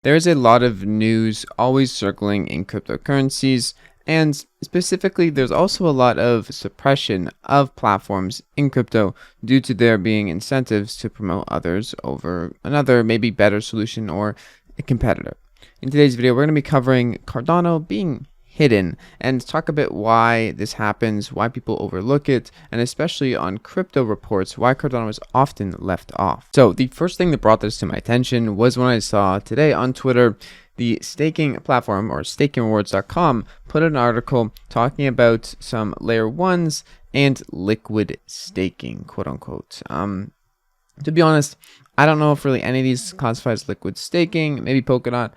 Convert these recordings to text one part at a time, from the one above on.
There is a lot of news always circling in cryptocurrencies, and specifically, there's also a lot of suppression of platforms in crypto due to there being incentives to promote others over another, maybe better solution or a competitor. In today's video, we're going to be covering Cardano being hidden and talk a bit why this happens, why people overlook it, and especially on crypto reports, why Cardano is often left off. So the first thing that brought this to my attention was when I saw today on Twitter, the staking platform or stakingrewards.com put an article talking about some layer ones and liquid staking, quote unquote. To be honest, I don't know if really any of these classifies liquid staking, maybe Polkadot,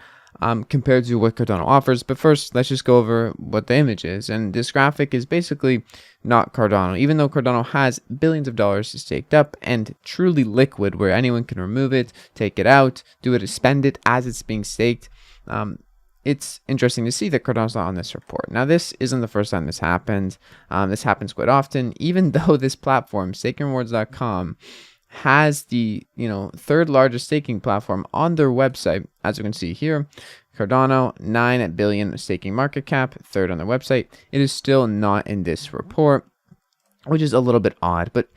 compared to what Cardano offers. But first, let's just go over what the image is. And this graphic is basically not Cardano, even though Cardano has billions of dollars staked up and truly liquid, where anyone can remove it, take it out, spend it as it's being staked. It's interesting to see that Cardano's not on this report. Now, this isn't the first time this happened. This happens quite often, even though this platform, stakingrewards.com, has the third largest staking platform on their website. As you can see here, Cardano, 9 billion staking market cap, third on their website. It is still not in this report, which is a little bit odd, but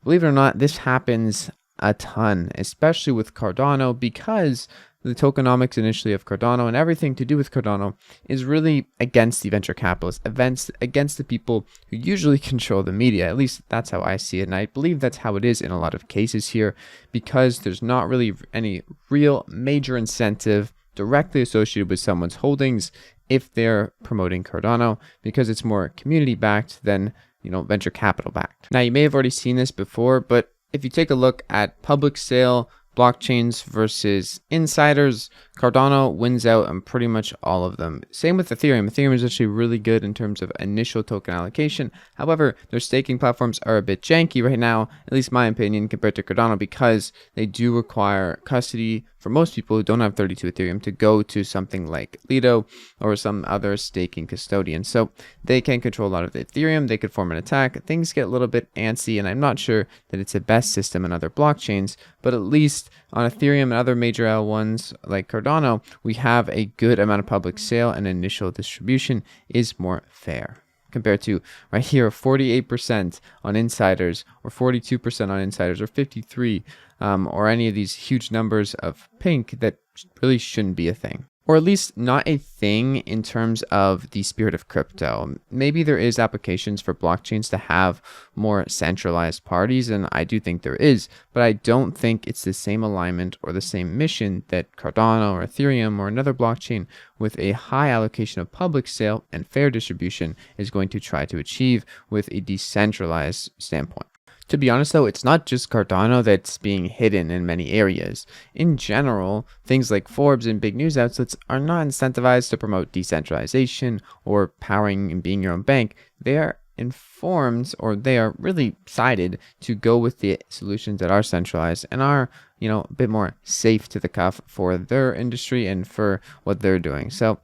believe it or not, this happens a ton, especially with Cardano, because the tokenomics initially of Cardano and everything to do with Cardano is really against the venture capitalists, against the people who usually control the media. At least that's how I see it. And I believe that's how it is in a lot of cases here, because there's not really any real major incentive directly associated with someone's holdings if they're promoting Cardano, because it's more community backed than, venture capital backed. Now, you may have already seen this before, but if you take a look at public sale blockchains versus insiders, Cardano wins out on pretty much all of them. Same with Ethereum. Ethereum is actually really good in terms of initial token allocation. However, their staking platforms are a bit janky right now, at least my opinion, compared to Cardano, because they do require custody for most people who don't have 32 Ethereum to go to something like Lido or some other staking custodian. So they can control a lot of the Ethereum. They could form an attack. Things get a little bit antsy, and I'm not sure that it's the best system in other blockchains, but at least on Ethereum and other major L1s like Cardano, we have a good amount of public sale, and initial distribution is more fair. Compared to right here, 48% on insiders, or 42% on insiders, or 53%, or any of these huge numbers of pink that really shouldn't be a thing. Or at least not a thing in terms of the spirit of crypto. Maybe there is applications for blockchains to have more centralized parties, and I do think there is, but I don't think it's the same alignment or the same mission that Cardano or Ethereum or another blockchain with a high allocation of public sale and fair distribution is going to try to achieve with a decentralized standpoint. To be honest, though, it's not just Cardano that's being hidden in many areas. In general, things like Forbes and big news outlets are not incentivized to promote decentralization or powering and being your own bank. They are informed, or they are really sided to go with the solutions that are centralized and are, a bit more safe to the cuff for their industry and for what they're doing. So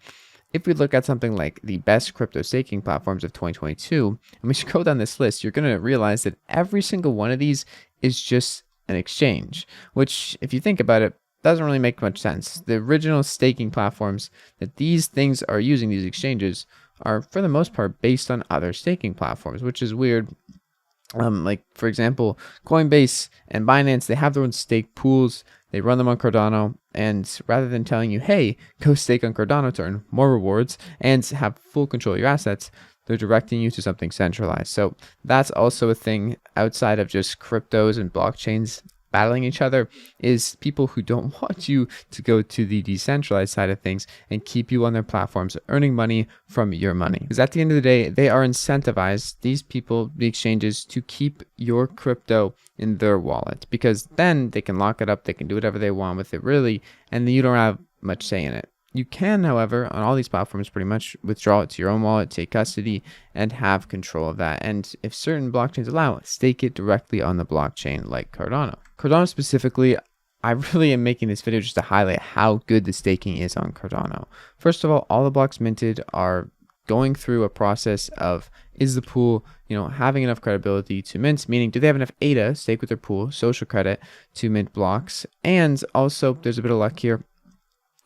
if we look at something like the best crypto staking platforms of 2022, and we scroll down this list, you're going to realize that every single one of these is just an exchange, which, if you think about it, doesn't really make much sense. The original staking platforms that these things are using, these exchanges, are for the most part based on other staking platforms, which is weird. Like, for example, Coinbase and Binance, they have their own stake pools. They run them on Cardano, and rather than telling you, hey, go stake on Cardano to earn more rewards and have full control of your assets, they're directing you to something centralized. So that's also a thing outside of just cryptos and blockchains battling each other, is people who don't want you to go to the decentralized side of things and keep you on their platforms earning money from your money. Because at the end of the day, they are incentivized, these people, the exchanges, to keep your crypto in their wallet, because then they can lock it up, they can do whatever they want with it, really, and then you don't have much say in it. You can, however, on all these platforms, pretty much withdraw it to your own wallet, take custody, and have control of that. And if certain blockchains allow it, stake it directly on the blockchain like Cardano. Cardano specifically, I really am making this video just to highlight how good the staking is on Cardano. First of all the blocks minted are going through a process of, is the pool, having enough credibility to mint, meaning do they have enough ADA, stake with their pool, social credit, to mint blocks? And also, there's a bit of luck here.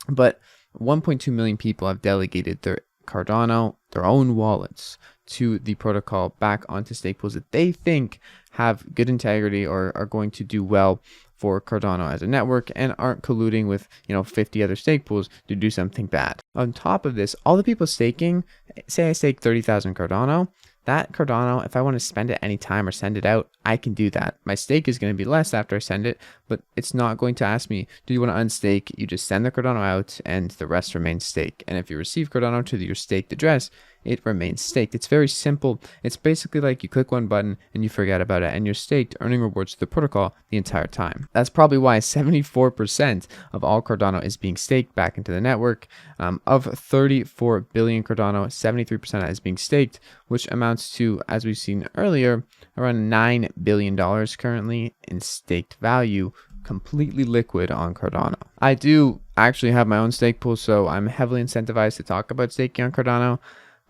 But 1.2 million people have delegated their Cardano, their own wallets, to the protocol back onto stake pools that they think have good integrity or are going to do well for Cardano as a network and aren't colluding with 50 other stake pools to do something bad. On top of this, all the people staking, say I stake 30,000 Cardano, that Cardano, if I want to spend it anytime or send it out, I can do that. My stake is going to be less after I send it, but it's not going to ask me, do you want to unstake? You just send the Cardano out and the rest remains staked. And if you receive Cardano to your staked address, it remains staked. It's very simple. It's basically like you click one button and you forget about it and you're staked, earning rewards to the protocol the entire time. That's probably why 74% of all Cardano is being staked back into the network. Of 34 billion Cardano, 73% is being staked, which amounts to, as we've seen earlier, around $9 billion currently in staked value, completely liquid on Cardano. I do actually have my own stake pool, so I'm heavily incentivized to talk about staking on Cardano.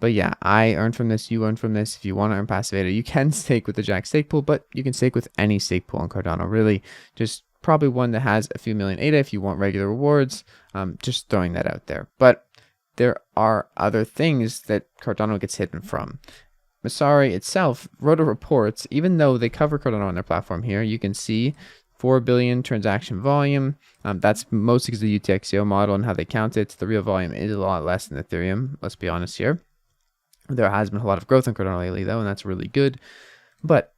But yeah, I earn from this, you earn from this. If you want to earn passive ADA, you can stake with the Jack stake pool, but you can stake with any stake pool on Cardano, really. Just probably one that has a few million ADA if you want regular rewards. Just throwing that out there. But there are other things that Cardano gets hidden from. Messari itself wrote a report, even though they cover Cardano on their platform here, you can see 4 billion transaction volume. That's mostly because of the UTXO model and how they count it. The real volume is a lot less than Ethereum, let's be honest here. There has been a lot of growth in Cardano lately, though, and that's really good. But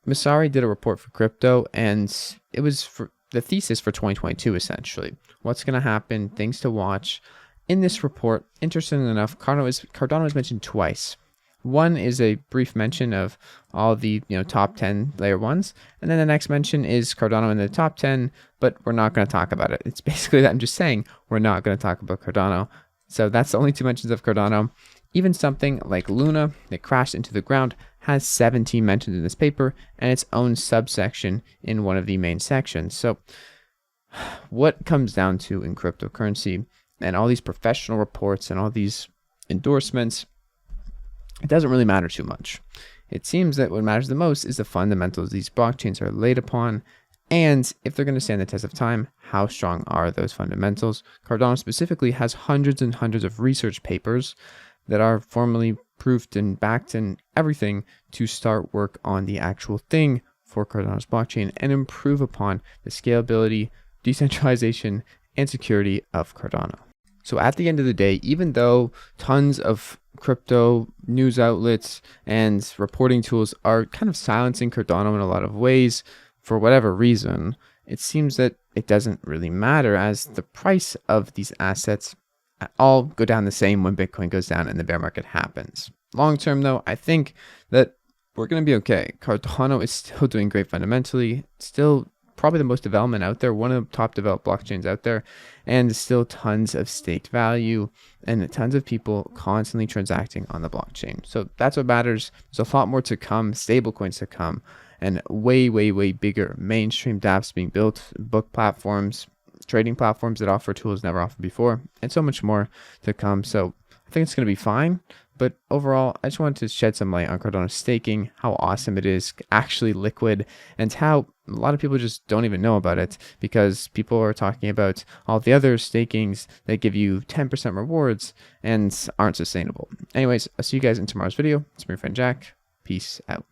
Messari did a report for crypto, and it was for the thesis for 2022, essentially. What's going to happen, things to watch. In this report, interestingly enough, Cardano is mentioned twice. One is a brief mention of all the top 10 layer ones, and then the next mention is Cardano in the top 10, but we're not going to talk about it. It's basically that I'm just saying we're not going to talk about Cardano. So that's the only two mentions of Cardano. Even something like Luna that crashed into the ground has 17 mentions in this paper and its own subsection in one of the main sections. So what comes down to in cryptocurrency and all these professional reports and all these endorsements, it doesn't really matter too much. It seems that what matters the most is the fundamentals these blockchains are laid upon, and if they're going to stand the test of time, how strong are those fundamentals? Cardano specifically has hundreds and hundreds of research papers that are formally proofed and backed and everything to start work on the actual thing for Cardano's blockchain and improve upon the scalability, decentralization, and security of Cardano. So at the end of the day, even though tons of crypto news outlets and reporting tools are kind of silencing Cardano in a lot of ways for whatever reason, it seems that it doesn't really matter, as the price of these assets all go down the same when Bitcoin goes down and the bear market happens. Long term, though, I think that we're going to be okay. Cardano is still doing great fundamentally, still probably the most development out there, one of the top developed blockchains out there, and still tons of staked value and tons of people constantly transacting on the blockchain. So that's what matters. There's a lot more to come, stable coins to come, and way, way, way bigger mainstream dApps being built, book platforms, trading platforms that offer tools never offered before, and so much more to come. So I think it's going to be fine. But overall, I just wanted to shed some light on Cardano staking, how awesome it is, actually liquid, and how a lot of people just don't even know about it because people are talking about all the other stakings that give you 10% rewards and aren't sustainable. Anyways, I'll see you guys in tomorrow's video. It's my friend Jack. Peace out.